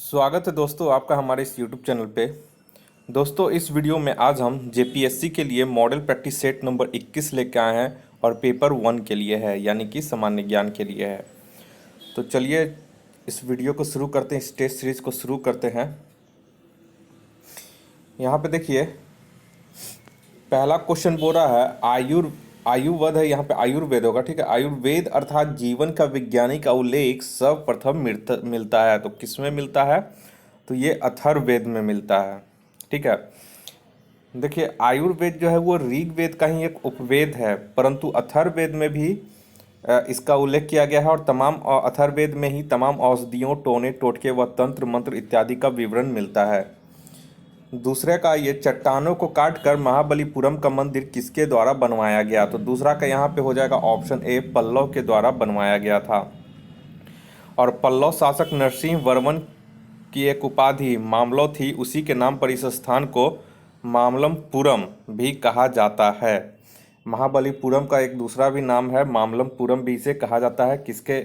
स्वागत है दोस्तों आपका हमारे इस YouTube चैनल पे। दोस्तों इस वीडियो में आज हम जेपीएससी के लिए मॉडल प्रैक्टिस सेट नंबर 21 लेके आए हैं और पेपर 1 के लिए है, यानी कि सामान्य ज्ञान के लिए है। तो चलिए इस वीडियो को शुरू करते हैं, इस टेस्ट सीरीज को शुरू करते हैं। यहाँ पे देखिए पहला क्वेश्चन बोल रहा है आयुर्वेद है, यहाँ पे आयुर्वेद होगा, ठीक है। आयुर्वेद अर्थात जीवन का वैज्ञानिक उल्लेख सर्वप्रथम मिलता है, तो किसमें मिलता है? तो ये अथर्ववेद में मिलता है, ठीक है। देखिए आयुर्वेद जो है वो ऋग्वेद का ही एक उपवेद है, परंतु अथर्ववेद में भी इसका उल्लेख किया गया है और तमाम अथर्ववेद में ही तमाम औषधियों, टोने, टोटके व तंत्र मंत्र इत्यादि का विवरण मिलता है। दूसरे का ये चट्टानों को काटकर महाबलीपुरम का मंदिर किसके द्वारा बनवाया गया? तो दूसरा का यहाँ पे हो जाएगा ऑप्शन ए, पल्लव के द्वारा बनवाया गया था। और पल्लव शासक नरसिंह वर्मन की एक उपाधि मामलो थी, उसी के नाम पर इस स्थान को मामल्लपुरम भी कहा जाता है। महाबलीपुरम का एक दूसरा भी नाम है, मामल्लपुरम भी इसे कहा जाता है। किसके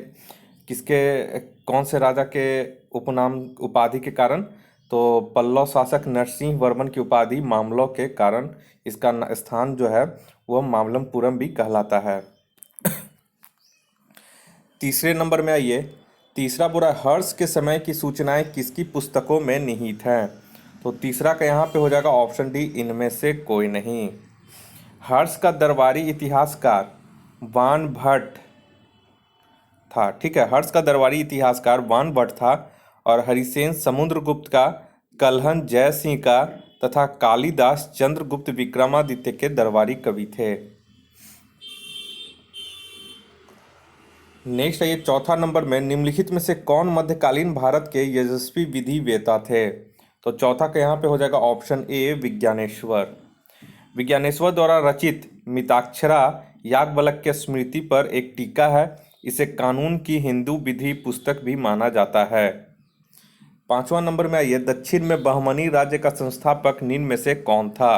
किसके कौन से राजा के उपनाम उपाधि के कारण? तो पल्लव शासक नरसिंह वर्मन की उपाधि मामलों के कारण इसका स्थान जो है वह मामल्लपुरम भी कहलाता है। तीसरे नंबर में आइए, तीसरा बुरा हर्ष के समय की सूचनाएं किसकी पुस्तकों में निहित हैं? तो तीसरा का यहाँ पे हो जाएगा ऑप्शन डी, इनमें से कोई नहीं। हर्ष का दरबारी इतिहासकार वानभट्ट था, ठीक है। हर्ष का दरबारी इतिहासकार वानभट्ट था और हरिसेन समुद्रगुप्त का, कल्हन जय सिंह का तथा कालिदास चंद्रगुप्त विक्रमादित्य के दरबारी कवि थे। नेक्स्ट है ये चौथा नंबर में, निम्नलिखित में से कौन मध्यकालीन भारत के यशस्वी विधि वेता थे? तो चौथा का यहाँ पे हो जाएगा ऑप्शन ए, विज्ञानेश्वर। विज्ञानेश्वर द्वारा रचित मिताक्षरा याज्ञवल्क्य स्मृति पर एक टीका है, इसे कानून की हिंदू विधि पुस्तक भी माना जाता है। पांचवा नंबर में आइए, दक्षिण में बहमनी राज्य का संस्थापक निम्न में से कौन था?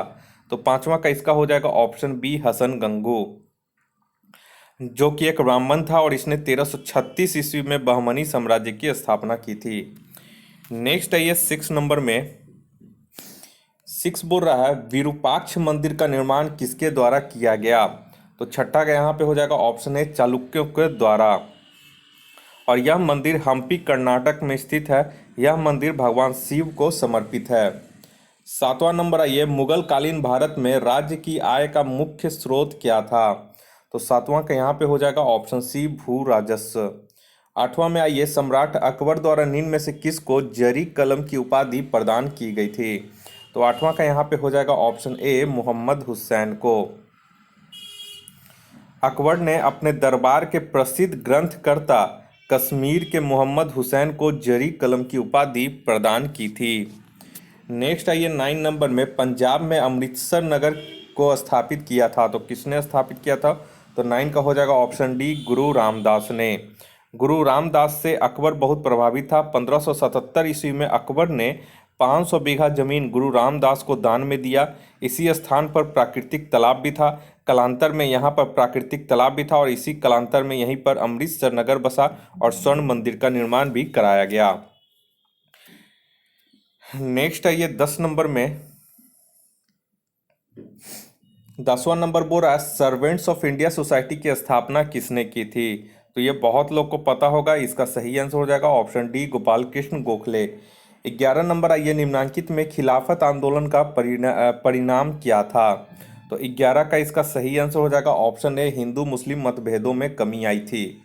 तो पांचवा का इसका हो जाएगा ऑप्शन बी, हसन गंगू, जो कि एक ब्राह्मण था और इसने 1336 ईस्वी में बहमनी साम्राज्य की स्थापना की थी। नेक्स्ट है ये 6 नंबर में, 6 बोल रहा है विरूपाक्ष मंदिर का निर्माण किसके द्वारा किया गया? तो छठा का यहाँ पे हो जाएगा ऑप्शन ए, चालुक्यों के द्वारा। और यह मंदिर हम्पी कर्नाटक में स्थित है। यह मंदिर भगवान शिव को समर्पित है। सातवां नंबर आइए, मुगल कालीन भारत में राज्य की आय का मुख्य स्रोत क्या था? तो सातवां का यहाँ पे हो जाएगा ऑप्शन सी, भू राजस्व। आठवां में आइए, सम्राट अकबर द्वारा निम्न में से किसको जरी कलम की उपाधि प्रदान की गई थी? तो आठवां का यहाँ पे हो जाएगा ऑप्शन ए, मोहम्मद हुसैन को। अकबर ने अपने दरबार के प्रसिद्ध ग्रंथकर्ता कश्मीर के मोहम्मद हुसैन को जरी कलम की उपाधि प्रदान की थी। नेक्स्ट आइए 9 नंबर में, पंजाब में अमृतसर नगर को स्थापित किया था, तो किसने स्थापित किया था? तो 9 का हो जाएगा ऑप्शन डी, गुरु रामदास ने। गुरु रामदास से अकबर बहुत प्रभावित था। 1577 ईस्वी में अकबर ने 500 बीघा जमीन गुरु रामदास को दान में दिया। इसी स्थान पर प्राकृतिक तालाब भी था। कालांतर में यहाँ पर प्राकृतिक तालाब भी था और इसी कालांतर में यहीं पर अमृतसर नगर बसा और स्वर्ण मंदिर का निर्माण भी कराया गया। नेक्स्ट है ये 10 नंबर में, 10वां नंबर बोल रहा है सर्वेंट्स ऑफ इंडिया सोसाइटी की स्थापना किसने की थी? तो ये बहुत लोग को पता होगा, इसका सही आंसर हो जाएगा option D, Gopal Krishna Gokhale. 11 number आइए, निम्नलिखित में खिलाफत आंदोलन का परिणाम क्या था? तो 11 का इसका सही आंसर हो जाएगा ऑप्शन ए, हिंदू मुस्लिम मतभेदों में कमी आई थी।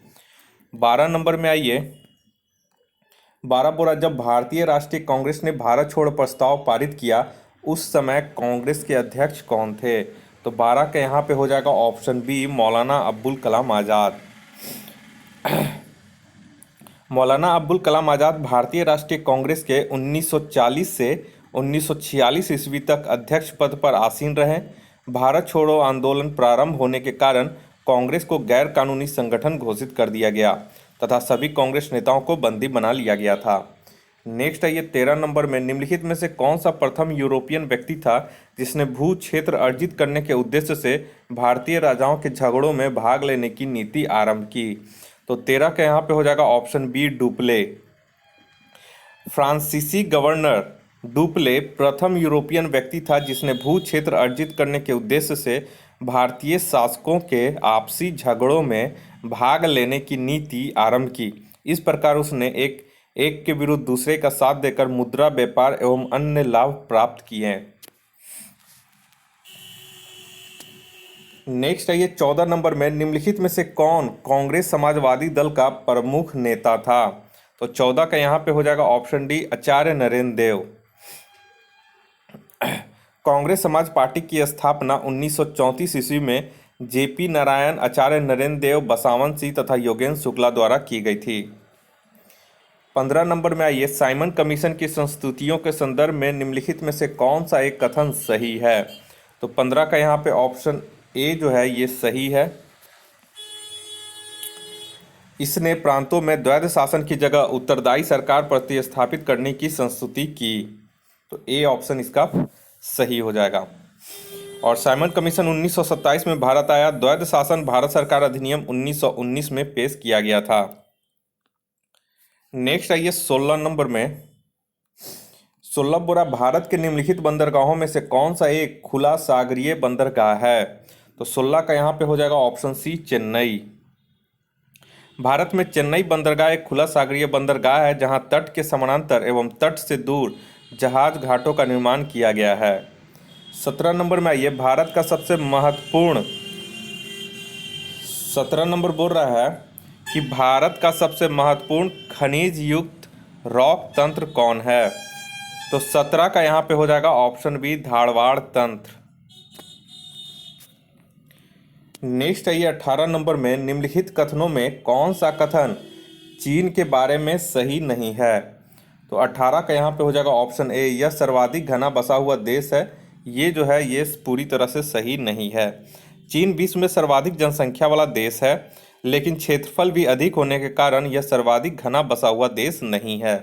12 नंबर में आइए, 12 बोला जब भारतीय राष्ट्रीय कांग्रेस ने भारत छोड़ो प्रस्ताव पारित किया उस समय कांग्रेस के अध्यक्ष कौन थे? तो 12 का यहाँ पे हो जाएगा ऑप्शन बी, मौलाना अब्दुल कलाम आज़ाद। मौलाना अब्दुल कलाम आज़ाद भारतीय राष्ट्रीय कांग्रेस के 1940 से 1946 ईस्वी तक अध्यक्ष पद पर आसीन रहे। भारत छोड़ो आंदोलन प्रारंभ होने के कारण कांग्रेस को गैर कानूनी संगठन घोषित कर दिया गया तथा सभी कांग्रेस नेताओं को बंदी बना लिया गया था। नेक्स्ट है ये 13 नंबर में, निम्नलिखित में से कौन सा प्रथम यूरोपियन व्यक्ति था जिसने भू क्षेत्र अर्जित करने के उद्देश्य से भारतीय राजाओं के झगड़ों में भाग लेने की नीति आरंभ की? तो 13 का यहाँ पे हो जाएगा ऑप्शन बी, डुप्ले। फ्रांसीसी गवर्नर डुप्ले प्रथम यूरोपियन व्यक्ति था जिसने भू क्षेत्र अर्जित करने के उद्देश्य से भारतीय शासकों के आपसी झगड़ों में भाग लेने की नीति आरंभ की। इस प्रकार उसने एक एक के विरुद्ध दूसरे का साथ देकर मुद्रा व्यापार एवं अन्य लाभ प्राप्त किए। नेक्स्ट है ये 14 नंबर में, निम्नलिखित में से कौन कांग्रेस समाजवादी दल का प्रमुख नेता था? तो 14 का यहाँ पे हो जाएगा ऑप्शन डी, आचार्य नरेंद्र देव। कांग्रेस समाज पार्टी की स्थापना 1934 ईस्वी में जेपी नारायण, आचार्य नरेंद्र देव, बसावन सिंह तथा योगेंद्र शुक्ला द्वारा की गई थी। 15 नंबर में आइए, साइमन कमीशन की संस्तुतियों के संदर्भ में निम्नलिखित में से कौन सा एक कथन सही है? तो 15 का यहाँ पे ऑप्शन ए जो है ये सही है। इसने प्रांतों में द्वैध शासन की जगह उत्तरदायी सरकार प्रतिस्थापित करने की संस्तुति की। तो ए ऑप्शन इसका सही हो जाएगा। और साइमन कमीशन 1927 में भारत आया। द्वैध शासन भारत सरकार अधिनियम 1919 में पेश किया गया था। नेक्स्ट आइए 16 नंबर में, 16 बोरा भारत के निम्नलिखित बंदरगाहों में से कौन सा एक खुला सागरीय बंदरगाह है? तो 16 का यहाँ पे हो जाएगा ऑप्शन सी, चेन्नई। भारत में चेन्नई बंदरगाह एक खुला सागरीय बंदरगाह है जहां तट के समानांतर एवं तट से दूर जहाज घाटों का निर्माण किया गया है। 17 नंबर में आइए, भारत का सबसे महत्वपूर्ण, 17 नंबर बोल रहा है कि भारत का सबसे महत्वपूर्ण खनिज युक्त रॉक तंत्र कौन है? तो 17 का यहाँ पे हो जाएगा ऑप्शन बी, धारवाड़ तंत्र। नेक्स्ट आइए 18 नंबर में, निम्नलिखित कथनों में कौन सा कथन चीन के बारे में सही नहीं है? तो 18 का यहाँ पे हो जाएगा ऑप्शन ए, यह सर्वाधिक घना बसा हुआ देश है। ये जो है ये पूरी तरह से सही नहीं है। चीन विश्व में सर्वाधिक जनसंख्या वाला देश है, लेकिन क्षेत्रफल भी अधिक होने के कारण यह सर्वाधिक घना बसा हुआ देश नहीं है।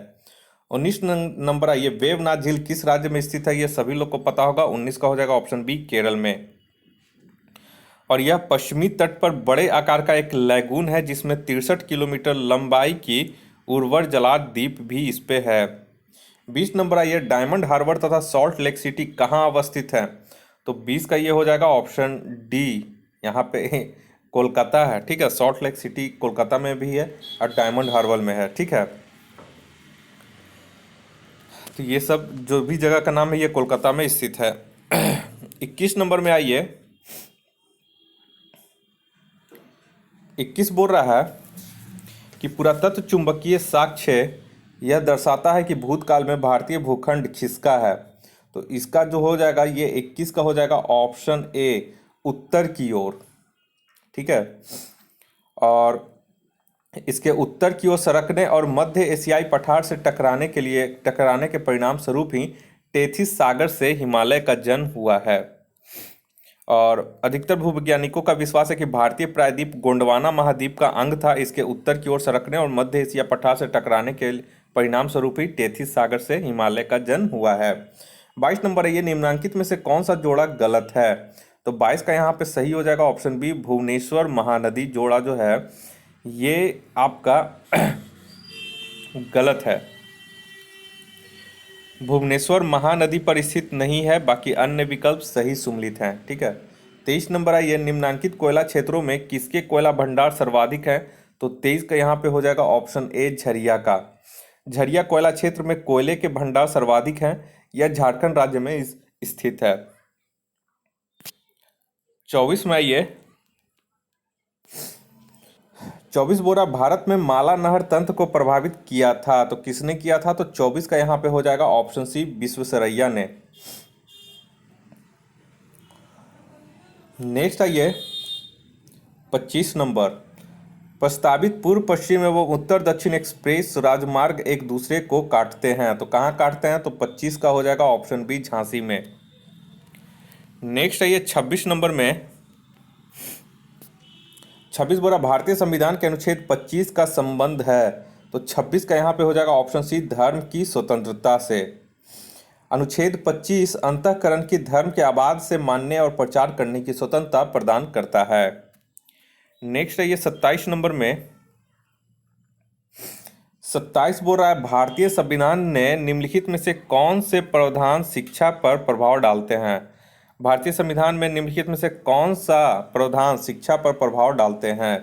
19 नंबर आइए, वेवनाथ झील किस राज्य में स्थित है? ये सभी लोग को पता होगा। 19 का हो जाएगा ऑप्शन बी, केरल में। और यह पश्चिमी तट पर बड़े आकार का एक लैगून है जिसमें 63 किलोमीटर लंबाई की उर्वर जलाढ़ द्वीप भी इस पे है। 20 नंबर आइए, डायमंड हार्बर तथा सॉल्ट लेक सिटी कहाँ अवस्थित है? तो 20 का ये हो जाएगा ऑप्शन डी, यहाँ पे कोलकाता है। ठीक है, सॉल्ट लेक सिटी कोलकाता में भी है और डायमंड हार्बर में है। ठीक है, तो ये सब जो भी जगह का नाम है ये कोलकाता में स्थित है। 21 नंबर में आइए, 21 बोल रहा है कि पुरातत्व चुंबकीय साक्ष्य यह दर्शाता है कि भूतकाल में भारतीय भूखंड खिसका है। तो इसका जो हो जाएगा ये 21 का हो जाएगा ऑप्शन ए, उत्तर की ओर। ठीक है, और इसके उत्तर की ओर सरकने और मध्य एशियाई पठार से टकराने के परिणाम स्वरूप ही टेथिस सागर से हिमालय का जन्म हुआ है। और अधिकतर भूवैज्ञानिकों का विश्वास है कि भारतीय प्रायद्वीप गोंडवाना महाद्वीप का अंग था। इसके उत्तर की ओर सरकने और मध्य एशिया पठार से टकराने के परिणाम स्वरूप ही टेथिस सागर से हिमालय का जन्म हुआ है। 22 नंबर है, ये निम्नांकित में से कौन सा जोड़ा गलत है? तो 22 का यहाँ पे सही हो जाएगा ऑप्शन बी, भुवनेश्वर महानदी जोड़ा जो है ये आपका गलत है। भुवनेश्वर महानदी पर स्थित नहीं है, बाकी अन्य विकल्प सही सुमेलित हैं। ठीक है, 23 नंबर है, ये निम्नांकित कोयला क्षेत्रों में किसके कोयला भंडार सर्वाधिक है? तो 23 का यहाँ पे हो जाएगा ऑप्शन ए, झरिया का। झरिया कोयला क्षेत्र में कोयले के भंडार सर्वाधिक हैं। यह झारखंड राज्य में स्थित है। 24 में आइए, 24 बोरा भारत में माला नहर तंत्र को प्रभावित किया था। तो किसने किया था? तो 24 का यहाँ पे हो जाएगा ऑप्शन सी, विश्वेश्वरैया ने। नेक्स्ट आइए 25 नंबर, प्रस्तावित पूर्व पश्चिम एवं उत्तर दक्षिण एक्सप्रेस राजमार्ग एक दूसरे को काटते हैं। तो कहाँ काटते हैं? तो 25 का हो जाएगा ऑप्शन बी, झांसी में। नेक्स्ट आइए 26 नंबर में, 26 बोरा भारतीय संविधान के अनुच्छेद 25 का संबंध है। तो 26 का यहाँ पे हो जाएगा ऑप्शन सी, धर्म की स्वतंत्रता से। अनुच्छेद 25 अंतःकरण की धर्म के आबाद से मानने और प्रचार करने की स्वतंत्रता प्रदान करता है। नेक्स्ट है ये 27 नंबर में, 27 बोल रहा है भारतीय संविधान ने निम्नलिखित में से कौन से प्रावधान शिक्षा पर प्रभाव डालते हैं। भारतीय संविधान में निम्नलिखित में से कौन सा प्रावधान शिक्षा पर प्रभाव डालते हैं।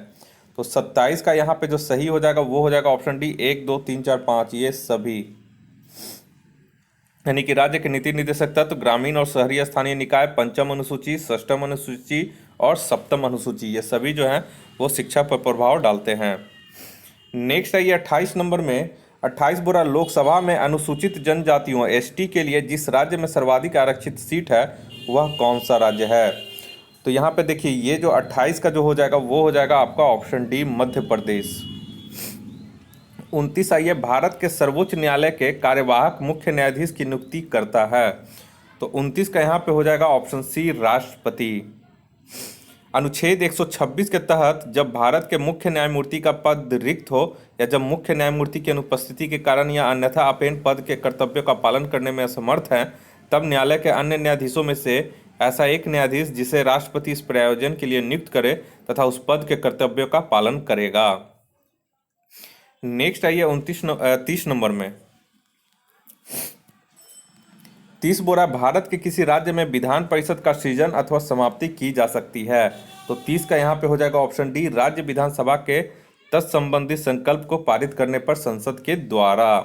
तो 27 का यहाँ पे जो सही हो जाएगा वो हो जाएगा ऑप्शन डी, 1 2 3 4 5 ये सभी। यानी कि राज्य के नीति निर्देशक तत्व, ग्रामीण और शहरी स्थानीय निकाय, पंचम अनुसूची, षष्ठम अनुसूची और सप्तम अनुसूची, ये सभी जो हैं वो शिक्षा पर प्रभाव डालते हैं। नेक्स्ट है ये 28 नंबर में। 28 बोरा लोकसभा में अनुसूचित जनजातियों एसटी के लिए जिस राज्य में सर्वाधिक आरक्षित सीट है वह कौन सा राज्य है। तो यहाँ पे देखिए ये जो 28 का जो हो जाएगा वो हो जाएगा आपका ऑप्शन डी, मध्य प्रदेश। 29 आइए भारत के सर्वोच्च न्यायालय के कार्यवाहक मुख्य न्यायाधीश की नियुक्ति करता है। तो 29 का यहाँ पे हो जाएगा ऑप्शन सी, राष्ट्रपति। अनुच्छेद 126 के तहत जब भारत के मुख्य न्यायमूर्ति का पद रिक्त हो या जब मुख्य न्यायमूर्ति की अनुपस्थिति के कारण या अन्यथा अपेन पद के कर्तव्यों का पालन करने में असमर्थ हैं, तब न्यायालय के अन्य न्यायाधीशों में से ऐसा एक न्यायाधीश जिसे राष्ट्रपति इस प्रयोजन के लिए नियुक्त करे तथा उस पद के कर्तव्यों का पालन करेगा। नेक्स्ट आइए 30 नंबर में। 30 बोरा भारत के किसी राज्य में विधान परिषद का सृजन अथवा समाप्ति की जा सकती है। तो 30 का यहाँ पे हो जाएगा ऑप्शन डी, राज्य विधानसभा के तत्संबंधी संकल्प को पारित करने पर संसद के द्वारा।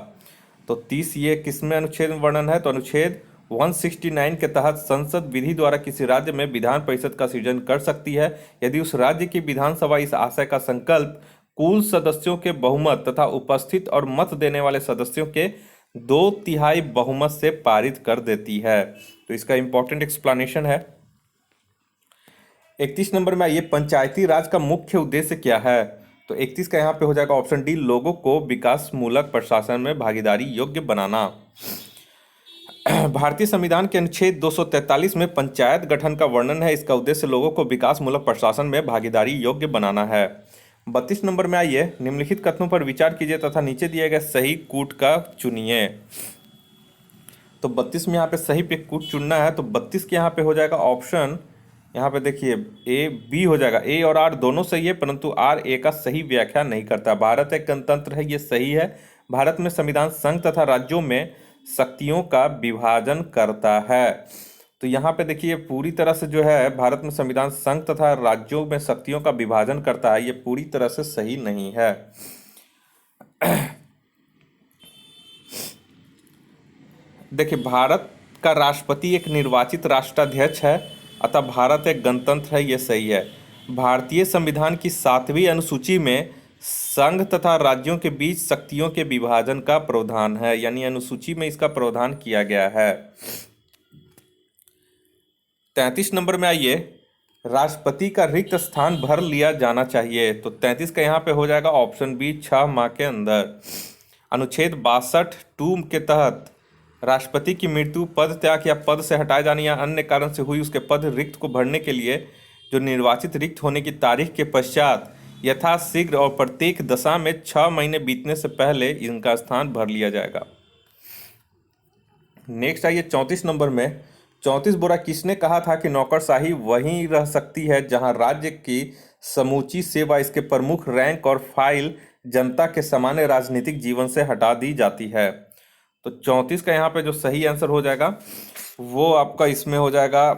तो 30 ये किसमें अनुच्छेद में वर्णन है। तो अनुच्छेद 169 के तहत संसद विधि द्वारा किसी राज्य में विधान परिषद का सृजन कर सकती है यदि उस राज्य की विधानसभा इस आशय का संकल्प कुल सदस्यों के बहुमत तथा उपस्थित और मत देने वाले सदस्यों के 2/3 बहुमत से पारित कर देती है। तो इसका इंपॉर्टेंट एक्सप्लेनेशन है। 31 नंबर में आइए, पंचायती राज का मुख्य उद्देश्य क्या है। तो 31 का यहाँ पे हो जाएगा ऑप्शन डी, लोगों को विकासमूलक प्रशासन में भागीदारी योग्य बनाना। भारतीय संविधान के अनुच्छेद 243 में पंचायत गठन का वर्णन है। इसका उद्देश्य लोगों को विकासमूलक प्रशासन में भागीदारी योग्य बनाना है। 32 नंबर में आइए, निम्नलिखित कथनों पर विचार कीजिए तथा नीचे दिए गए सही कूट का चुनिए। तो 32 में यहाँ पे सही पे कूट चुनना है। तो 32 के यहाँ पे हो जाएगा ऑप्शन, यहाँ पे देखिए ए बी हो जाएगा। ए और आर दोनों सही है परंतु आर ए का सही व्याख्या नहीं करता। भारत एक गणतंत्र है, ये सही है। भारत में संविधान संघ तथा राज्यों में शक्तियों का विभाजन करता है। तो यहाँ पे देखिए पूरी तरह से जो है भारत में संविधान संघ तथा राज्यों में शक्तियों का विभाजन करता है, ये पूरी तरह से सही नहीं है। देखिए भारत का राष्ट्रपति एक निर्वाचित राष्ट्राध्यक्ष है, अतः भारत एक गणतंत्र है, ये सही है। भारतीय संविधान की 7वीं अनुसूची में संघ तथा राज्यों के बीच शक्तियों के विभाजन का प्रावधान है, यानी अनुसूची में इसका प्रावधान किया गया है। 33 नंबर में आइए, राष्ट्रपति का रिक्त स्थान भर लिया जाना चाहिए। तो 33 का यहाँ पे हो जाएगा ऑप्शन बी, 6 माह के अंदर। अनुच्छेद 62 के तहत राष्ट्रपति की मृत्यु, पद त्याग या पद से हटाए जाने या अन्य कारण से हुई उसके पद रिक्त को भरने के लिए जो निर्वाचित रिक्त होने की तारीख के पश्चात यथाशीघ्र और प्रत्येक दशा में 6 महीने बीतने से पहले इनका स्थान भर लिया जाएगा। नेक्स्ट आइए 34 नंबर में। 34 बोरा किसने कहा था कि नौकरशाही वहीं रह सकती है जहां राज्य की समूची सेवा, इसके प्रमुख रैंक और फाइल जनता के सामान्य राजनीतिक जीवन से हटा दी जाती है। तो 34 का यहाँ पे जो सही आंसर हो जाएगा वो आपका इसमें हो जाएगा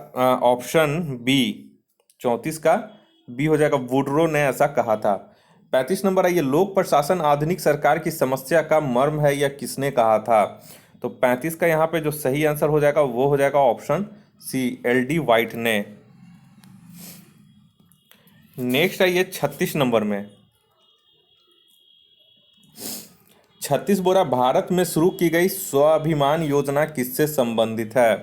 ऑप्शन बी, 34 का बी हो जाएगा, वुडरो ने ऐसा कहा था। 35 नंबर है, ये लोक प्रशासन आधुनिक सरकार की समस्या का मर्म है, यह किसने कहा था। तो 35 का यहाँ पे जो सही आंसर हो जाएगा वो हो जाएगा ऑप्शन सी, एल.डी. वाइट ने। नेक्स्ट है ये 36 नंबर में। 36 बोरा भारत में शुरू की गई स्वाभिमान योजना किससे संबंधित है।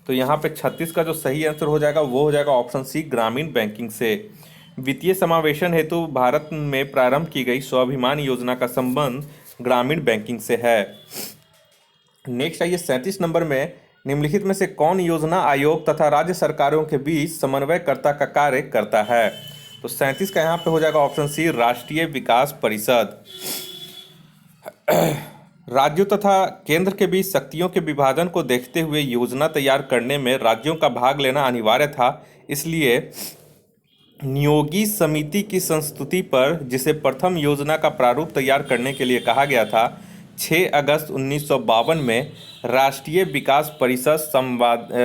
तो यहाँ पे 36 का जो सही आंसर हो जाएगा वो हो जाएगा ऑप्शन सी, ग्रामीण बैंकिंग से। वित्तीय समावेशन हेतु भारत में प्रारंभ की गई स्वाभिमान योजना का संबंध ग्रामीण बैंकिंग से है। नेक्स्ट आइए 37 नंबर में, निम्नलिखित में से कौन योजना आयोग तथा राज्य सरकारों के बीच समन्वयकर्ता का कार्य करता है। तो 37 का यहाँ पे हो जाएगा ऑप्शन सी, राष्ट्रीय विकास परिषद। राज्यों तथा केंद्र के बीच शक्तियों के विभाजन को देखते हुए योजना तैयार करने में राज्यों का भाग लेना अनिवार्य था, इसलिए नियोगी समिति की संस्तुति पर जिसे प्रथम योजना का प्रारूप तैयार करने के लिए कहा गया था, 6 अगस्त 1952 में राष्ट्रीय विकास परिषद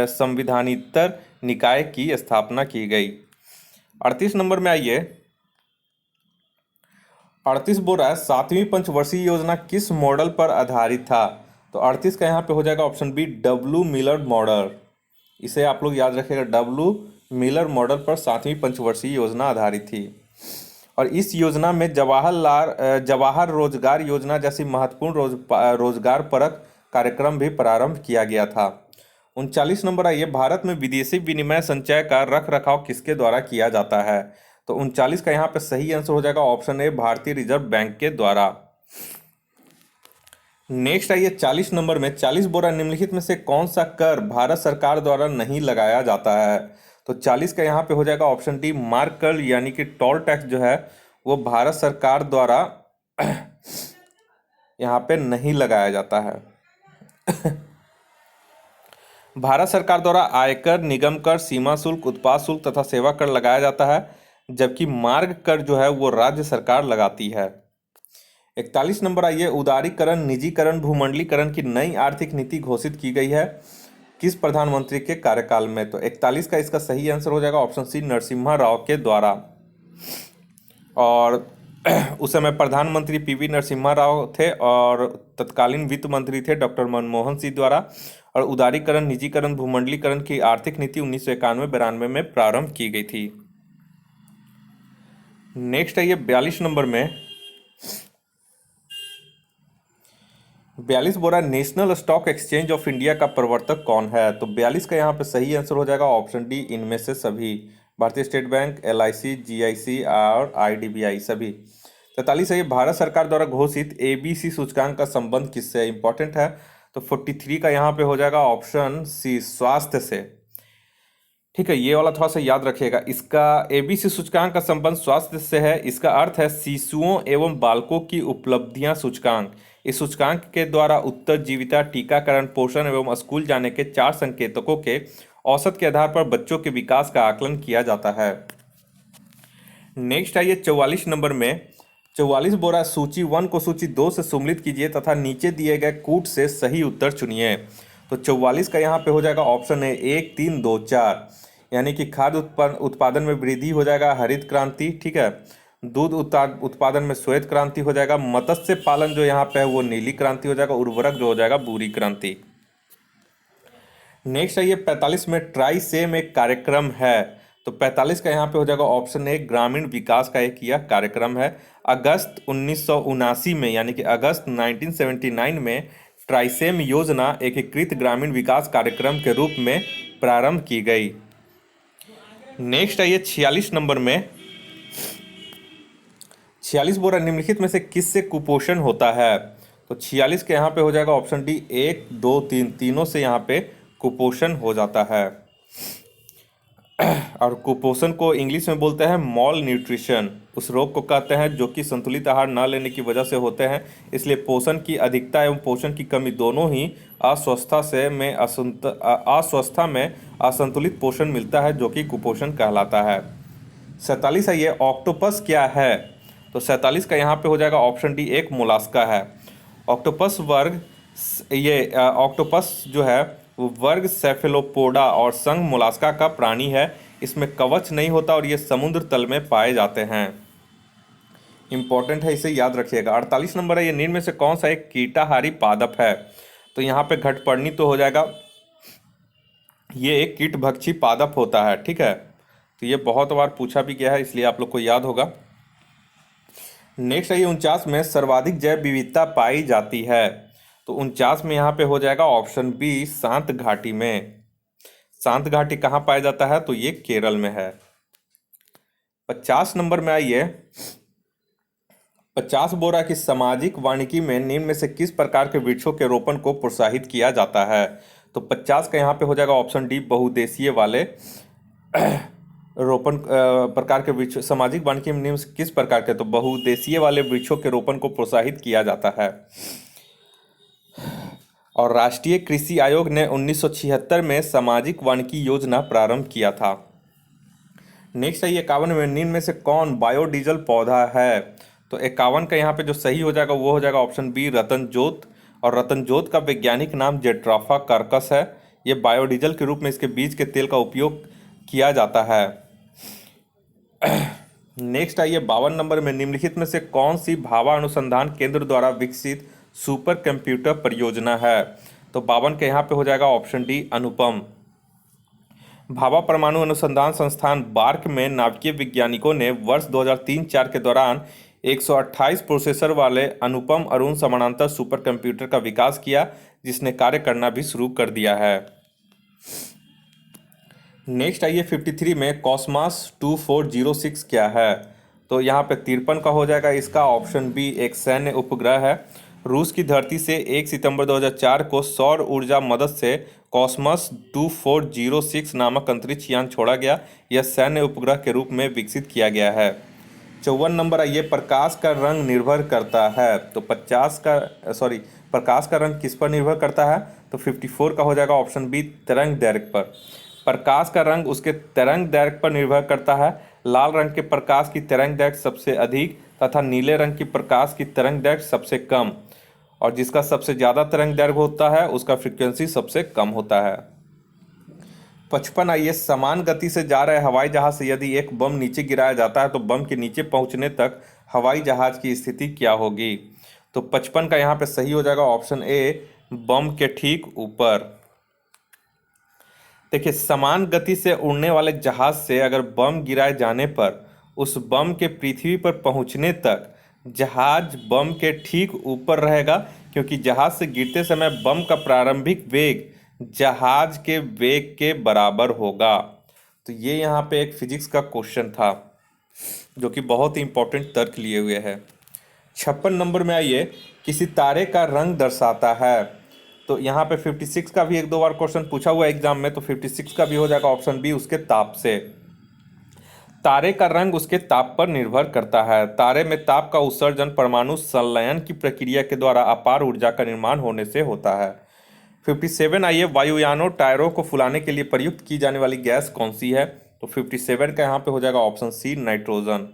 संविधानितर निकाय की स्थापना की गई। 38 नंबर में आइए। 38 बोल रहा है, 7वीं पंचवर्षीय योजना किस मॉडल पर आधारित था? तो 38 का यहाँ पे हो जाएगा option B, W Miller model. इसे आप लोग याद रखिएगा, डब्ल्यू मिलर मॉडल पर 7वीं पंचवर्षीय योजना आधारित थी। और इस योजना में जवाहर रोजगार योजना जैसी महत्वपूर्ण रोजगार परक कार्यक्रम भी प्रारंभ किया गया था। 39 नंबर आइए। भारत में विदेशी विनिमय संचय का रख रखाव किसके द्वारा किया जाता है? तो 39 का यहाँ पे सही आंसर हो जाएगा ऑप्शन ए, भारतीय रिजर्व बैंक के द्वारा। नेक्स्ट आइए 40 नंबर में। 40 बोरा निम्नलिखित में से कौन सा कर भारत सरकार द्वारा नहीं लगाया जाता है? तो 40 का यहाँ पे हो जाएगा ऑप्शन डी, मार्क कर यानी कि टोल टैक्स जो है वो भारत सरकार द्वारा यहाँ पे नहीं लगाया जाता है। भारत सरकार द्वारा आयकर, निगम कर, सीमा शुल्क, उत्पाद शुल्क तथा सेवा कर लगाया जाता है, जबकि मार्ग कर जो है वो राज्य सरकार लगाती है। 41 नंबर आइए। उदारीकरण, निजीकरण, भूमंडलीकरण की नई आर्थिक नीति घोषित की गई है किस प्रधानमंत्री के कार्यकाल में? तो 41 का इसका सही आंसर हो जाएगा ऑप्शन सी, नरसिम्हा राव के द्वारा। और उस समय प्रधानमंत्री पीवी नरसिम्हा राव थे और तत्कालीन वित्त मंत्री थे डॉक्टर मनमोहन सिंह द्वारा। और उदारीकरण, निजीकरण, भूमंडलीकरण की आर्थिक नीति 1991-92 में प्रारंभ की गई थी। नेक्स्ट आइए 42 नंबर में। 42 बोला national stock exchange of India का प्रवर्तक कौन है? तो 42 का यहाँ पे सही आंसर हो जाएगा ऑप्शन डी, इनमें से सभी। भारतीय स्टेट बैंक, एलआईसी, जीआईसी और आईडीबीआई सभी। 43 है, भारत सरकार द्वारा घोषित एबीसी सूचकांक का संबंध किससे? इंपॉर्टेंट है। तो 43 का यहाँ पे हो जाएगा ऑप्शन सी, स्वास्थ्य से। ठीक है, ये वाला थोड़ा सा याद रखिएगा। इसका एबीसी सूचकांक का संबंध स्वास्थ्य से है। इसका अर्थ है शिशुओं एवं बालकों की उपलब्धियां सूचकांक। इस सूचकांक के द्वारा उत्तरजीविता, टीकाकरण, पोषण एवं स्कूल जाने के 4 संकेतकों के औसत के आधार पर बच्चों के विकास का आकलन किया जाता है। नेक्स्ट आइए 44 नंबर में। 44 बोरा सूची 1 को सूची 2 से सम्मिलित कीजिए तथा नीचे दिए गए कूट से सही उत्तर चुनिए। तो 44 का यहाँ पे हो जाएगा ऑप्शन है 1, 3, 2, 4, यानी कि खाद्य उत्पादन में वृद्धि हो जाएगा, हरित क्रांति। ठीक है, दूध उत्पादन में श्वेत क्रांति हो जाएगा, मत्स्य पालन जो यहाँ पे है वो नीली क्रांति हो जाएगा, उर्वरक जो हो जाएगा बुरी क्रांति। नेक्स्ट आइए 45 में, ट्राइसेम एक कार्यक्रम है। तो 45 का यहाँ पे हो जाएगा ऑप्शन ए, ग्रामीण विकास का एक यह कार्यक्रम है। अगस्त 1979 में यानी कि अगस्त 1979 में ट्राइसेम योजना एकीकृत ग्रामीण विकास कार्यक्रम के रूप में प्रारंभ की गई। नेक्स्ट आइए 46 नंबर में। 46 बोरा निम्नलिखित में से किससे कुपोषण होता है? तो 46 के यहाँ पे हो जाएगा ऑप्शन डी, 1, 2, 3, तीनों से यहाँ पे कुपोषण हो जाता है। और कुपोषण को इंग्लिश में बोलते हैं मॉल न्यूट्रिशन। उस रोग को कहते हैं जो कि संतुलित आहार न लेने की वजह से होते हैं। इसलिए पोषण की अधिकता एवं पोषण की कमी दोनों ही अस्वस्थता में असंतुलित पोषण मिलता है, जो कि कुपोषण कहलाता है। 47 है, ये ऑक्टोपस क्या है? तो 47 का यहाँ पे हो जाएगा ऑप्शन डी, एक मोलास्का है। ऑक्टोपस वर्ग, ये ऑक्टोपस जो है वो वर्ग सेफेलोपोडा और संघ मोलास्का का प्राणी है। इसमें कवच नहीं होता और ये समुद्र तल में पाए जाते हैं। इंपॉर्टेंट है, इसे याद रखिएगा। 48 नंबर है, ये निम्न में से कौन सा एक कीटाहारी पादप है? तो यहाँ पे घटपर्णी तो हो जाएगा, ये एक कीटभक्षी पादप होता है। ठीक है, तो ये बहुत बार पूछा भी गया है, इसलिए आप लोग को याद होगा। नेक्स्ट है 49 में, सर्वाधिक जैव विविधता पाई जाती है। तो 49 में यहाँ पे हो जाएगा ऑप्शन बी, शांत घाटी में। शांत घाटी कहाँ पाया जाता है? तो ये केरल में है। 50 नंबर में आइए। 50 बोरा की सामाजिक वानिकी में निम्न में से किस प्रकार के वृक्षों के रोपण को प्रोत्साहित किया जाता है? तो 50 का यहाँ पे हो जाएगा ऑप्शन डी, बहुउद्देशीय वाले रोपण प्रकार के वृक्ष। सामाजिक वानिकी में निम्न से किस प्रकार के? तो बहुउद्देशीय वाले वृक्षों के रोपण को प्रोत्साहित किया जाता है। और राष्ट्रीय कृषि आयोग ने 1976 में सामाजिक वानिकी योजना प्रारंभ किया था। नेक्स्ट है 51 में निम्न में से कौन बायोडीजल पौधा है? तो 51 का यहाँ पे जो सही हो जाएगा वो हो जाएगा ऑप्शन बी रतनजोत। और रतनजोत का वैज्ञानिक नाम जेट्राफा कार्कस है। ये बायोडीजल के रूप में इसके बीज के तेल का उपयोग किया जाता है। नेक्स्ट आइए 52 नंबर में निम्नलिखित में से कौन सी भाभा अनुसंधान केंद्र द्वारा विकसित सुपर कंप्यूटर परियोजना है? तो 52 के यहाँ पे हो जाएगा ऑप्शन डी अनुपम। भाभा परमाणु अनुसंधान संस्थान बार्क में नाभिकीय वैज्ञानिकों ने वर्ष 2003-4 के दौरान 128 प्रोसेसर वाले अनुपम अरुण समानांतर सुपर कंप्यूटर का विकास किया, जिसने कार्य करना भी शुरू कर दिया है। नेक्स्ट आइए 53 में कॉस्मॉस 2406 क्या है? तो यहाँ पे 53 का हो जाएगा इसका ऑप्शन बी एक सैन्य उपग्रह है। रूस की धरती से 1 सितंबर 2004 को सौर ऊर्जा मदद से कॉस्मॉस 2406 नामक अंतरिक्ष यान छोड़ा गया। यह सैन्य उपग्रह के रूप में विकसित किया गया है। 54 नंबर आइए प्रकाश का रंग निर्भर करता है। तो प्रकाश का रंग किस पर निर्भर करता है? तो 54 का हो जाएगा ऑप्शन बी तरंग दैर्घ्य पर। प्रकाश का रंग उसके तरंग दैर्घ्य पर निर्भर करता है। लाल रंग के प्रकाश की तरंग दैर्घ्य सबसे अधिक तथा नीले रंग की प्रकाश की तरंग दैर्घ्य सबसे कम, और जिसका सबसे ज़्यादा तरंग दैर्घ्य होता है उसका फ्रीक्वेंसी सबसे कम होता है। 55 आइए समान गति से जा रहे हवाई जहाज से यदि एक बम नीचे गिराया जाता है तो बम के नीचे पहुंचने तक हवाई जहाज की स्थिति क्या होगी? तो 55 का यहाँ पे सही हो जाएगा ऑप्शन ए बम के ठीक ऊपर। देखिए समान गति से उड़ने वाले जहाज से अगर बम गिराए जाने पर उस बम के पृथ्वी पर पहुंचने तक जहाज बम के ठीक ऊपर रहेगा, क्योंकि जहाज से गिरते समय बम का प्रारंभिक वेग जहाज के वेग के बराबर होगा। तो ये यहाँ पे एक फिजिक्स का क्वेश्चन था जो कि बहुत ही इंपॉर्टेंट तर्क लिए हुए है। 56 नंबर में आइए किसी तारे का रंग दर्शाता है। तो यहाँ पे 56 का भी एक दो बार क्वेश्चन पूछा हुआ है एग्जाम में, तो 56 का भी हो जाएगा ऑप्शन बी उसके ताप से। तारे का रंग उसके ताप पर निर्भर करता है। तारे में ताप का उत्सर्जन परमाणु संलयन की प्रक्रिया के द्वारा अपार ऊर्जा का निर्माण होने से होता है। 57 आइए वायुयानों टायरों को फुलाने के लिए प्रयुक्त की जाने वाली गैस कौन सी है? तो 57 का यहाँ पे हो जाएगा ऑप्शन सी नाइट्रोजन।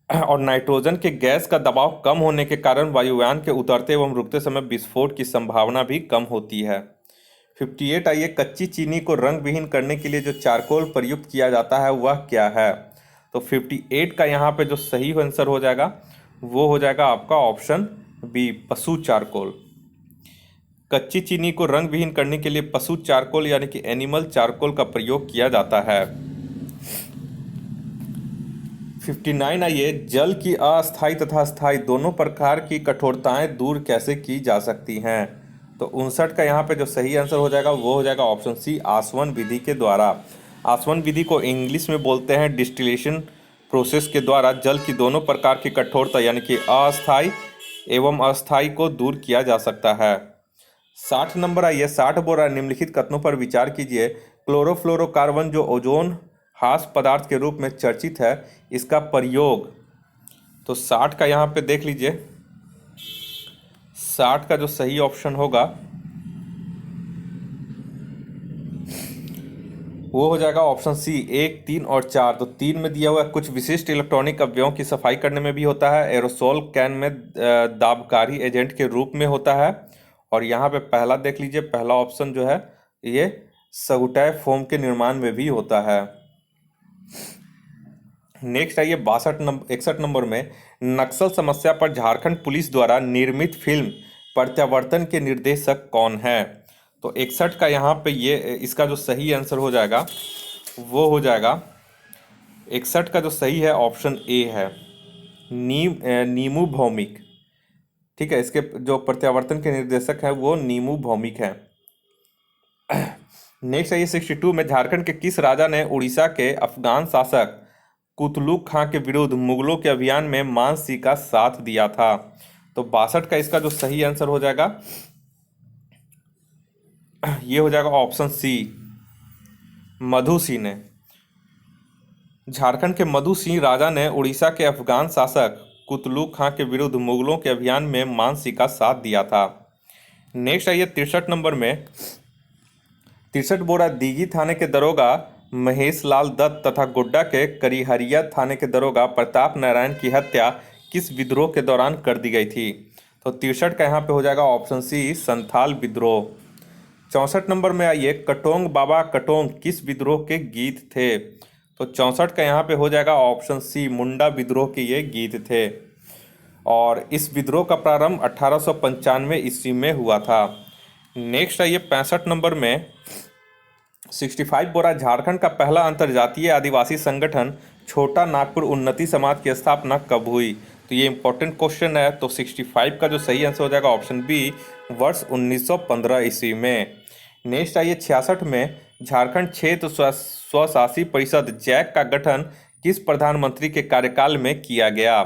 और नाइट्रोजन के गैस का दबाव कम होने के कारण वायुयान के उतरते एवं रुकते समय विस्फोट की संभावना भी कम होती है। 58 आइए कच्ची चीनी को रंग विहीन करने के लिए जो चारकोल प्रयुक्त किया जाता है वह क्या है? तो 58 का यहाँ पे जो सही आंसर हो जाएगा वो हो जाएगा आपका ऑप्शन बी पशु चारकोल। कच्ची चीनी को रंग विहीन करने के लिए पशु चारकोल यानी कि एनिमल चारकोल का प्रयोग किया जाता है। 59 आइए जल की अस्थायी तथा स्थायी दोनों प्रकार की कठोरताएं दूर कैसे की जा सकती हैं? तो 59 का यहाँ पे जो सही आंसर हो जाएगा वो हो जाएगा ऑप्शन सी आसवन विधि के द्वारा। आसवन विधि को इंग्लिश में बोलते हैं डिस्टिलेशन प्रोसेस के द्वारा जल की दोनों प्रकार की कठोरता यानी कि अस्थायी एवं अस्थायी को दूर किया जा सकता है। 60 नंबर आइए 60 बोरा निम्नलिखित कथनों पर विचार कीजिए। क्लोरोफ्लोरोकार्बन जो ओजोन हास पदार्थ के रूप में चर्चित है, इसका प्रयोग। तो 60 का यहाँ पे देख लीजिए, 60 का जो सही ऑप्शन होगा वो हो जाएगा ऑप्शन सी 1, 3 और 4। तो 3 में दिया हुआ कुछ विशिष्ट इलेक्ट्रॉनिक अवयवों की सफाई करने में भी होता है, एरोसोल कैन में दाबकारी एजेंट के रूप में होता है, और यहाँ पे पहला देख लीजिए, पहला ऑप्शन जो है ये सगुटाई फोम के निर्माण में भी होता है। नेक्स्ट आइए 61 नंबर में नक्सल समस्या पर झारखंड पुलिस द्वारा निर्मित फिल्म प्रत्यावर्तन के निर्देशक कौन है? तो 61 का यहाँ पे ये इसका जो सही आंसर हो जाएगा वो हो जाएगा 61 का जो सही है ऑप्शन ए है नीमू भौमिक। ठीक है, इसके जो प्रत्यावर्तन के निर्देशक हैं वो नीमू भौमिक हैं। नेक्स्ट है ये 62 में झारखंड के किस राजा ने उड़ीसा के अफगान शासक कुतलुक खां के विरुद्ध मुगलों के अभियान में मानसी का साथ दिया था? तो 62 का इसका जो सही आंसर हो जाएगा ये हो जाएगा ऑप्शन सी मधु सिंह ने। झारखंड के मधु सिंह राजा ने उड़ीसा के अफगान शासक कुतलुक खां के विरुद्ध मुगलों के अभियान में मानसी का साथ दिया था। नेक्स्ट आइए 63 नंबर में 63 बोरा दीघी थाने के दरोगा महेश लाल दत्त तथा गोड्डा के करिहरिया थाने के दरोगा प्रताप नारायण की हत्या किस विद्रोह के दौरान कर दी गई थी? तो 63 का यहाँ पे हो जाएगा ऑप्शन सी, संथाल विद्रोह। 64 नंबर में आइए, कटोंग बाबा कटोंग किस विद्रोह के गीत थे? तो 64 का यहाँ पे हो जाएगा ऑप्शन सी, मुंडा विद्रोह के ये गीत थे। और इस विद्रोह का प्रारंभ 1895 ईस्वी में हुआ था। नेक्स्ट आइए 65 नंबर में, 65 बोरा झारखंड का पहला अंतर्जातीय आदिवासी संगठन छोटा नागपुर उन्नति समाज की स्थापना कब हुई? तो ये इंपॉर्टेंट क्वेश्चन है। तो 65 का जो सही आंसर हो जाएगा ऑप्शन बी, वर्ष 1915 ईस्वी में। नेक्स्ट आइए 66 में, झारखंड क्षेत्र स्वशासी परिषद जैक का गठन किस प्रधानमंत्री के कार्यकाल में किया गया?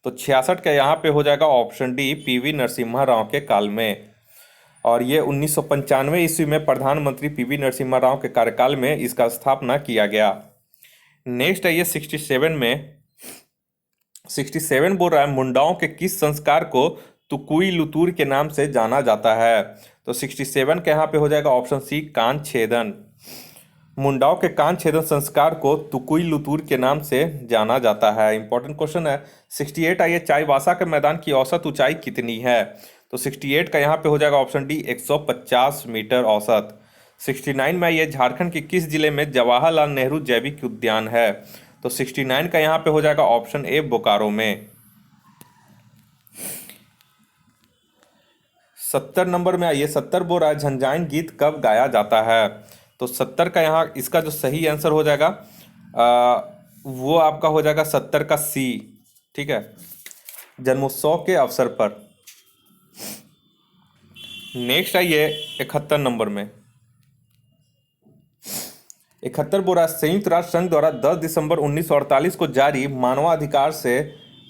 तो 66 का यहाँ पे हो जाएगा option D, PV Narasimha Rao के काल में। और ये 1995 ईस्वी में प्रधानमंत्री पीवी नरसिम्हा राव के कार्यकाल में इसका स्थापना किया गया। नेक्स्ट है ये 67 में, 67 बोल रहा है, मुंडाओं के किस संस्कार को तुकुई लुतूर के नाम से जाना जाता है? तो 67 के यहाँ पे हो जाएगा ऑप्शन सी, कान छेदन। मुंडाओं के कान छेदन संस्कार को तुकुई लुतूर के नाम से जाना जाता है। इंपॉर्टेंट क्वेश्चन है। 68 आइए, चाईबासा के मैदान की औसत ऊंचाई कितनी है? तो 68 का यहाँ पे हो जाएगा ऑप्शन डी, 150 मीटर औसत। 69 में आइए, झारखंड के किस जिले में जवाहरलाल नेहरू जैविक उद्यान है? तो 69 का यहाँ पे हो जाएगा ऑप्शन ए, बोकारो में। 70 नंबर में आइए, 70 बोल रहा है, झंझाइन गीत कब गाया जाता है? तो 70 का यहाँ इसका जो सही आंसर हो जाएगा वो आपका हो जाएगा 70 का सी। ठीक है, जन्मोत्सव के अवसर पर। नेक्स्ट आइए 71 नंबर में, 71 बोल रहा है, संयुक्त राष्ट्र संघ द्वारा 10 दिसंबर 1948 को जारी मानवाधिकार से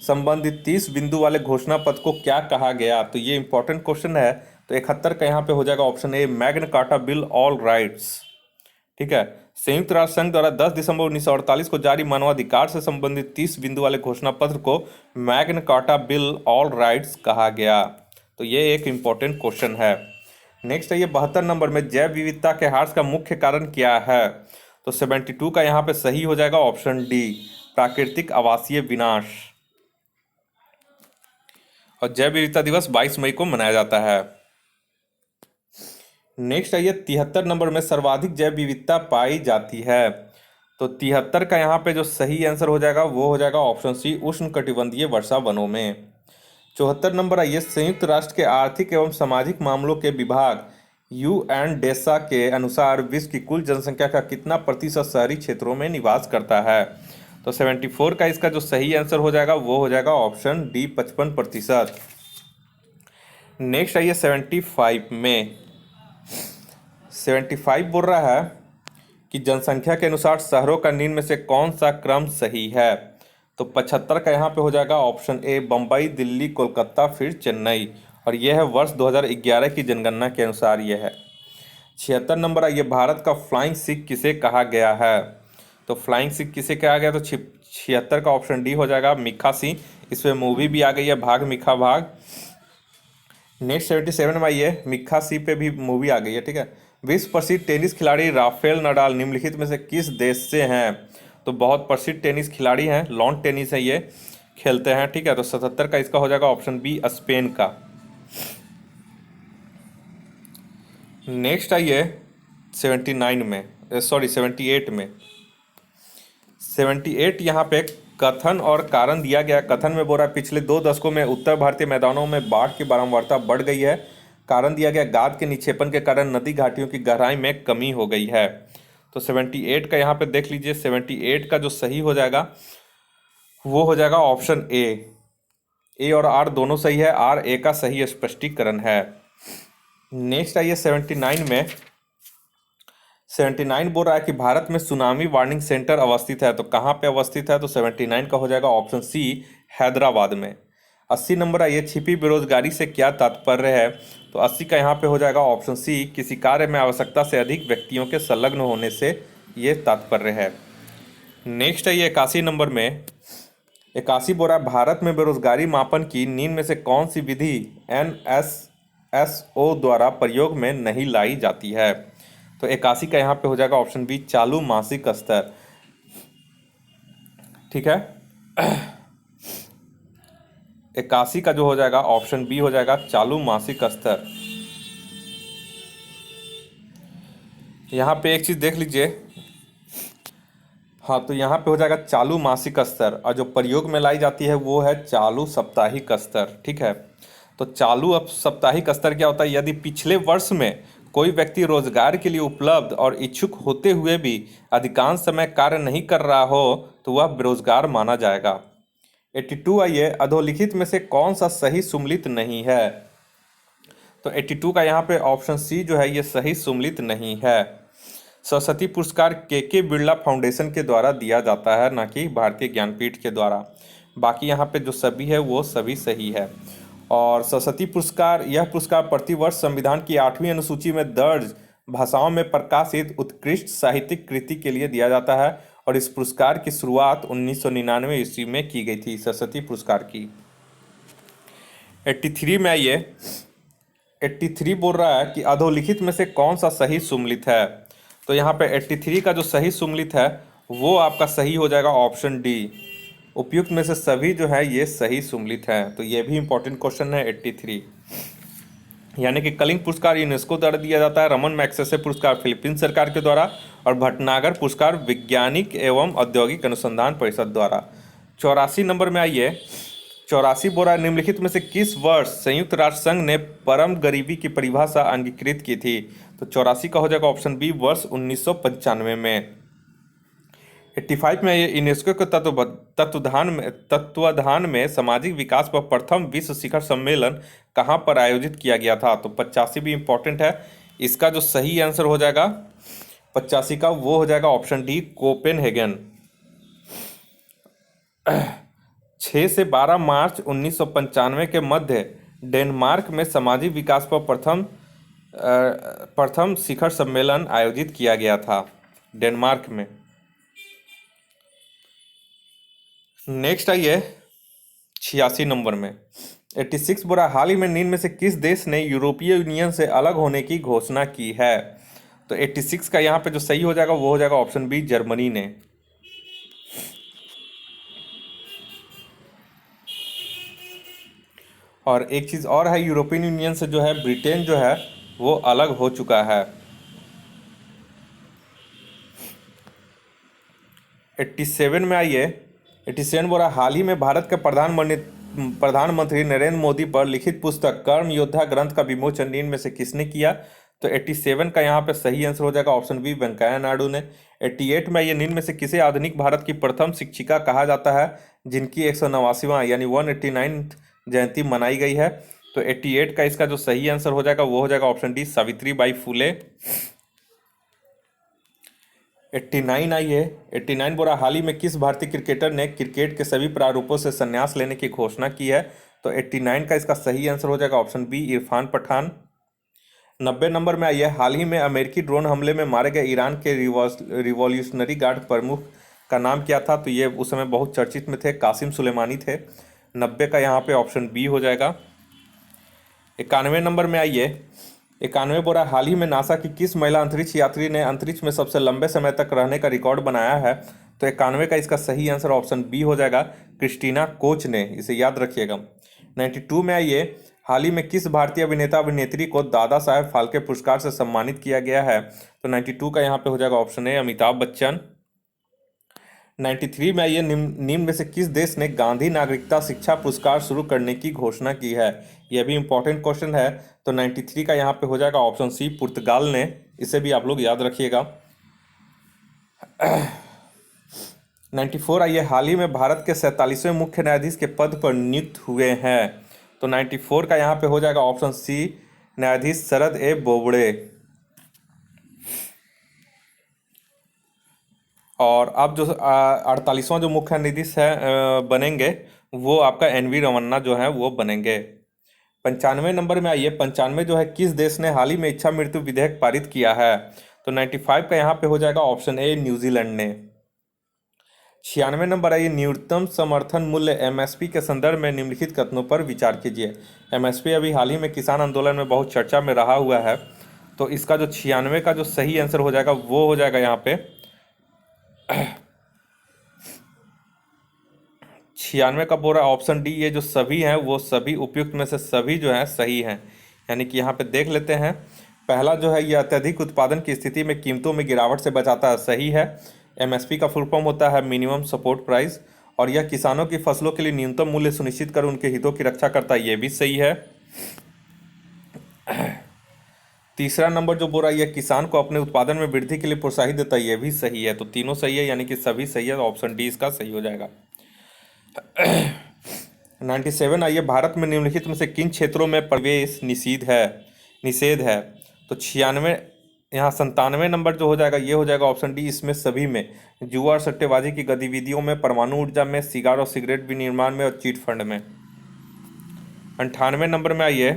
संबंधित 30 बिंदु वाले घोषणा पत्र को क्या कहा गया? तो ये इंपॉर्टेंट क्वेश्चन है। तो 71 का यहाँ पे हो जाएगा option A, Magna carta bill all rights. ठीक है, संयुक्त राष्ट्र संघ द्वारा 10 दिसंबर 1948 को जारी मानवाधिकार से संबंधित 30 बिंदु वाले घोषणा पत्र को Magna carta bill all rights कहा गया। तो ये एक इंपॉर्टेंट क्वेश्चन है। नेक्स्ट है ये 72 नंबर में, जैव विविधता के ह्रास का मुख्य कारण क्या है? तो 72 का यहाँ पे सही हो जाएगा ऑप्शन डी, प्राकृतिक आवासीय विनाश। और जैव विविधता दिवस 22 मई को मनाया जाता है। नेक्स्ट है ये 73 नंबर में, सर्वाधिक जैव विविधता पाई जाती है। तो 73 का यहाँ पे जो सही आंसर हो जाएगा वो हो जाएगा ऑप्शन सी, उष्णकटिबंधीय वर्षा वनों में। 74 नंबर आइए, संयुक्त राष्ट्र के आर्थिक एवं सामाजिक मामलों के विभाग यूएनडेसा के अनुसार विश्व की कुल जनसंख्या का कितना प्रतिशत शहरी क्षेत्रों में निवास करता है? तो 74 का इसका जो सही आंसर हो जाएगा वो हो जाएगा ऑप्शन डी, 55%। नेक्स्ट आइए 75 में, 75 बोल रहा है कि जनसंख्या के अनुसार शहरों का निम्न में से कौन सा क्रम सही है? तो 75 का यहाँ पे हो जाएगा ऑप्शन ए, बम्बई, दिल्ली, कोलकाता, फिर चेन्नई। और यह है वर्ष 2011 की जनगणना के अनुसार यह है। 76 नंबर आइए, भारत का फ्लाइंग सिख किसे कहा गया है? तो फ्लाइंग सिख किसे कहा गया? तो 76 का ऑप्शन डी हो जाएगा, मिखा सिंह। इसमें मूवी भी आ गई है, भाग मिखा भाग। नेक्स्ट 77 में आइए, मिखा सिंह पे भी मूवी आ गई है। ठीक है, विश्व प्रसिद्ध टेनिस खिलाड़ी राफेल नडाल निम्नलिखित में से किस देश से हैं? तो बहुत प्रसिद्ध टेनिस खिलाड़ी हैं, लॉन टेनिस है, ये खेलते हैं। ठीक है, तो 77 का इसका हो जाएगा ऑप्शन बी, स्पेन का। नेक्स्ट आइए 79 में, सॉरी 78 में, 78 यहाँ पे कथन और कारण दिया गया। कथन में बोल रहा है, पिछले 2 दशकों में उत्तर भारतीय मैदानों में बाढ़ की बारंबारता बढ़ गई है। कारण दिया गया, गाद के निक्षेपण के कारण नदी घाटियों की गहराई में कमी हो गई है। तो 78 का यहाँ पे देख लीजिए, 78 का जो सही हो जाएगा वो हो जाएगा ऑप्शन ए और आर दोनों सही है, आर ए का सही स्पष्टीकरण है। नेक्स्ट आइए 79 में, 79 बोल रहा है कि भारत में सुनामी वार्निंग सेंटर अवस्थित है। तो कहाँ पे अवस्थित है? तो 79 का हो जाएगा ऑप्शन सी, हैदराबाद में। 80 नंबर आइए, छिपी बेरोजगारी से क्या तात्पर्य है? तो 80 का यहाँ पे हो जाएगा ऑप्शन सी, किसी कार्य में आवश्यकता से अधिक व्यक्तियों के संलग्न होने से ये तात्पर्य है। नेक्स्ट है ये 81 नंबर में, 81 बोल रहा है, भारत में बेरोजगारी मापन की निम्न में से कौन सी विधि NSSO द्वारा प्रयोग में नहीं लाई जाती है? तो 81 का यहाँ पे हो जाएगा ऑप्शन बी चालू मासिक स्तर। ठीक है, 81 का जो हो जाएगा ऑप्शन बी हो जाएगा चालू मासिक स्तर। यहाँ पे एक चीज देख लीजिए, हाँ तो यहाँ पे हो जाएगा चालू मासिक स्तर, और जो प्रयोग में लाई जाती है वो है चालू साप्ताहिक स्तर। ठीक है, तो चालू अब साप्ताहिक स्तर क्या होता है, यदि पिछले वर्ष में कोई व्यक्ति रोजगार के लिए उपलब्ध और इच्छुक होते हुए भी अधिकांश समय कार्य नहीं कर रहा हो तो वह बेरोजगार माना जाएगा। 82 आइए, अधोलिखित में से कौन सा सही सुमेलित नहीं है। तो 82 का यहाँ पे ऑप्शन सी जो है ये सही सुमेलित नहीं है। सरस्वती पुरस्कार के बिरला फाउंडेशन के द्वारा दिया जाता है, ना कि भारतीय ज्ञानपीठ के द्वारा। बाकी यहाँ पे जो सभी है वो सभी सही है। और सरस्वती पुरस्कार, यह पुरस्कार प्रतिवर्ष संविधान की 8वीं अनुसूची में दर्ज भाषाओं में प्रकाशित उत्कृष्ट साहित्यिक कृति के लिए दिया जाता है, और इस पुरस्कार की शुरुआत 1999 ईस्वी में की गई थी सरस्वती पुरस्कार की। 83 में आइए, 83 बोल रहा है कि अधोलिखित में से कौन सा सही सुमेलित है। तो यहाँ पे 83 का जो सही सुमेलित है वो आपका सही हो जाएगा ऑप्शन डी। उपयुक्त में से सभी जो है ये सही सुमेलित है, तो ये भी इंपॉर्टेंट क्वेश्चन है 83। यानी कि कलिंग पुरस्कार यूनेस्को द्वारा दिया जाता है, रमन मैग्सेसे पुरस्कार फिलीपींस सरकार के द्वारा, और भटनागर पुरस्कार वैज्ञानिक एवं औद्योगिक अनुसंधान परिषद द्वारा। 84 नंबर में आइए, 84 बोरा निम्नलिखित में से किस वर्ष संयुक्त राष्ट्र संघ ने परम गरीबी की परिभाषा अंगीकृत की थी। तो 84 का हो जाएगा ऑप्शन बी वर्ष 1995 में। 85 में ये यूनेस्को के तत्वाधान में सामाजिक विकास पर प्रथम विश्व शिखर सम्मेलन कहाँ पर आयोजित किया गया था। तो 85 भी इंपॉर्टेंट है, इसका जो सही आंसर हो जाएगा 85 का वो हो जाएगा ऑप्शन डी कोपेनहेगन। 6 से 12 मार्च 1995 के मध्य डेनमार्क में सामाजिक विकास पर प्रथम शिखर सम्मेलन आयोजित किया गया था डेनमार्क में। नेक्स्ट आइए 86 नंबर में, 86 बोरा हाल ही में निम्न में से किस देश ने यूरोपीय यूनियन से अलग होने की घोषणा की है। तो 86 का यहाँ पे जो सही हो जाएगा वो हो जाएगा ऑप्शन बी जर्मनी ने। और एक चीज़ और है, यूरोपियन यूनियन से जो है ब्रिटेन जो है वो अलग हो चुका है। 87 में आइए, 87 बोला हाल ही में भारत के प्रधानमंत्री नरेंद्र मोदी पर लिखित पुस्तक कर्म योद्धा ग्रंथ का विमोचन निम्न में से किसने किया। तो 87 का यहाँ पे सही आंसर हो जाएगा ऑप्शन बी वेंकैया नायडू ने। 88 में ये निम्न में से किसे आधुनिक भारत की प्रथम शिक्षिका कहा जाता है जिनकी 189वां यानी 189 जयंती मनाई गई है। तो 88 का इसका जो सही आंसर हो जाएगा वो हो जाएगा ऑप्शन डी सावित्रीबाई फुले। 89 आई है, 89 बोला हाल ही में किस भारतीय क्रिकेटर ने क्रिकेट के सभी प्रारूपों से संन्यास लेने की घोषणा की है। तो 89 का इसका सही आंसर हो जाएगा option B Irfan Pathan. 90 number में आइए, हाल ही में अमेरिकी ड्रोन हमले में मारे गए ईरान के रिवॉल्यूशनरी गार्ड प्रमुख का नाम क्या था। तो ये उस समय बहुत चर्चित में थे, कासिम सुलेमानी थे। 90 का यहाँ पे ऑप्शन बी हो जाएगा। 91 नंबर में आइए, 91 बोरा हाल ही में नासा की किस महिला अंतरिक्ष यात्री ने अंतरिक्ष में सबसे लंबे समय तक रहने का रिकॉर्ड बनाया है। तो 91 का इसका सही आंसर ऑप्शन बी हो जाएगा क्रिस्टीना कोच ने, इसे याद रखिएगा। 92 में आइए, हाल ही में किस भारतीय अभिनेता अभिनेत्री को दादा साहेब फाल्के पुरस्कार से सम्मानित किया गया है। तो 92 का यहाँ पे हो जाएगा ऑप्शन ए अमिताभ बच्चन। 93 में आइए, निम्न में से किस देश ने गांधी नागरिकता शिक्षा पुरस्कार शुरू करने की घोषणा की है। यह भी इंपॉर्टेंट क्वेश्चन है। तो 93 का यहाँ पे हो जाएगा ऑप्शन सी पुर्तगाल ने, इसे भी आप लोग याद रखिएगा। 94 आइए, हाल ही में भारत के 47वें मुख्य न्यायाधीश के पद पर नियुक्त हुए हैं। तो 94 का यहाँ पे हो जाएगा ऑप्शन सी न्यायाधीश शरद ए बोबड़े। और अब जो 48वां जो मुख्य न्यायाधीश है बनेंगे वो आपका एन.वी. रमन्ना जो है वो बनेंगे। 95 नंबर में आइए, 95 जो है किस देश ने हाल ही में इच्छा मृत्यु विधेयक पारित किया है। तो 95 का यहाँ पे हो जाएगा ऑप्शन ए न्यूजीलैंड ने। 96 नंबर आइए, न्यूनतम समर्थन मूल्य एमएसपी के संदर्भ में निम्नलिखित कथनों पर विचार कीजिए। एमएसपी अभी हाल ही में किसान आंदोलन में बहुत चर्चा में रहा हुआ है। तो इसका जो 96 का जो सही आंसर हो जाएगा वो हो जाएगा यहाँ पे 96 का बोल रहा है ऑप्शन डी। ये जो सभी हैं वो सभी उपयुक्त में से सभी जो हैं सही हैं। यानी कि यहाँ पे देख लेते हैं। पहला जो है ये अत्यधिक उत्पादन की स्थिति में कीमतों में गिरावट से बचाता है, सही है। एमएसपी का फुल फॉर्म होता है मिनिमम सपोर्ट प्राइस, और यह किसानों की फसलों के लिए न्यूनतम मूल्य सुनिश्चित कर उनके हितों की रक्षा करता है, ये भी सही है। तीसरा नंबर जो बोल रहा है यह किसान को अपने उत्पादन में वृद्धि के लिए प्रोत्साहित देता है, ये भी सही है। तो तीनों सही है, यानी कि सभी सही है। ऑप्शन डी इसका सही हो जाएगा। 97 आइए, भारत में निम्नलिखित में से किन क्षेत्रों में प्रवेश निषेध है। तो 96 यहाँ 97 नंबर जो हो जाएगा ये हो जाएगा ऑप्शन डी, इसमें सभी में। जुआ और सट्टेबाजी की गतिविधियों में, परमाणु ऊर्जा में, सिगार और सिगरेट विनिर्माण में और चिट फंड में। 98 नंबर में आइए,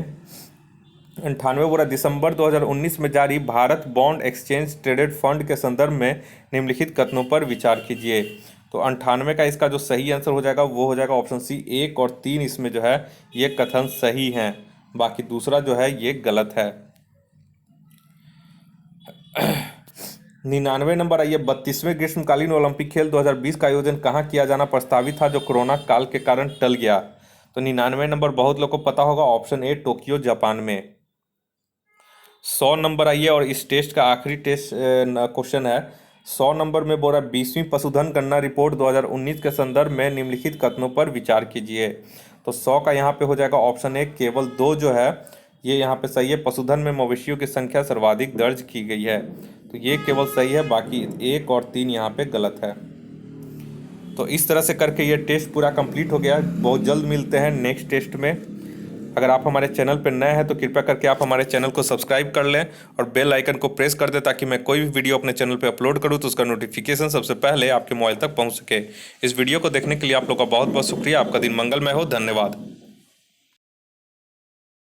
98 बुरा दिसंबर 2019 में जारी Bharat bond exchange traded fund के संदर्भ में निम्नलिखित कथनों पर विचार कीजिए। तो 98 का इसका जो सही आंसर हो जाएगा वो हो जाएगा ऑप्शन सी। 1 और 3 इसमें जो है ये कथन सही हैं, बाकी दूसरा जो है ये गलत है। 99 नंबर आइए, 32वें ग्रीष्मकालीन ओलंपिक खेल 2020 का आयोजन कहाँ किया जाना प्रस्तावित था जो कोरोना काल के कारण टल गया। तो 99 नंबर बहुत लोग को पता होगा, ऑप्शन ए टोक्यो जापान में। 100 नंबर आइए, और इस टेस्ट का आखिरी टेस्ट क्वेश्चन है। 100 नंबर में बोला 20वीं पशुधन गणना रिपोर्ट 2019 के संदर्भ में निम्नलिखित कथनों पर विचार कीजिए। तो 100 का यहाँ पे हो जाएगा ऑप्शन ए, केवल 2 जो है ये यहाँ पे सही है। पशुधन में मवेशियों की संख्या सर्वाधिक दर्ज की गई है, तो ये केवल सही है, बाकी 1 और 3 यहाँ पे गलत है। तो इस तरह से करके ये टेस्ट पूरा कंप्लीट हो गया। बहुत जल्द मिलते हैं नेक्स्ट टेस्ट में। अगर आप हमारे चैनल पर नए हैं तो कृपया करके आप हमारे चैनल को सब्सक्राइब कर लें और बेल आइकन को प्रेस कर दें, ताकि मैं कोई भी वीडियो अपने चैनल पर अपलोड करूं तो उसका नोटिफिकेशन सबसे पहले आपके मोबाइल तक पहुंच सके। इस वीडियो को देखने के लिए आप लोग का बहुत बहुत शुक्रिया। आपका दिन मंगलमय हो। धन्यवाद।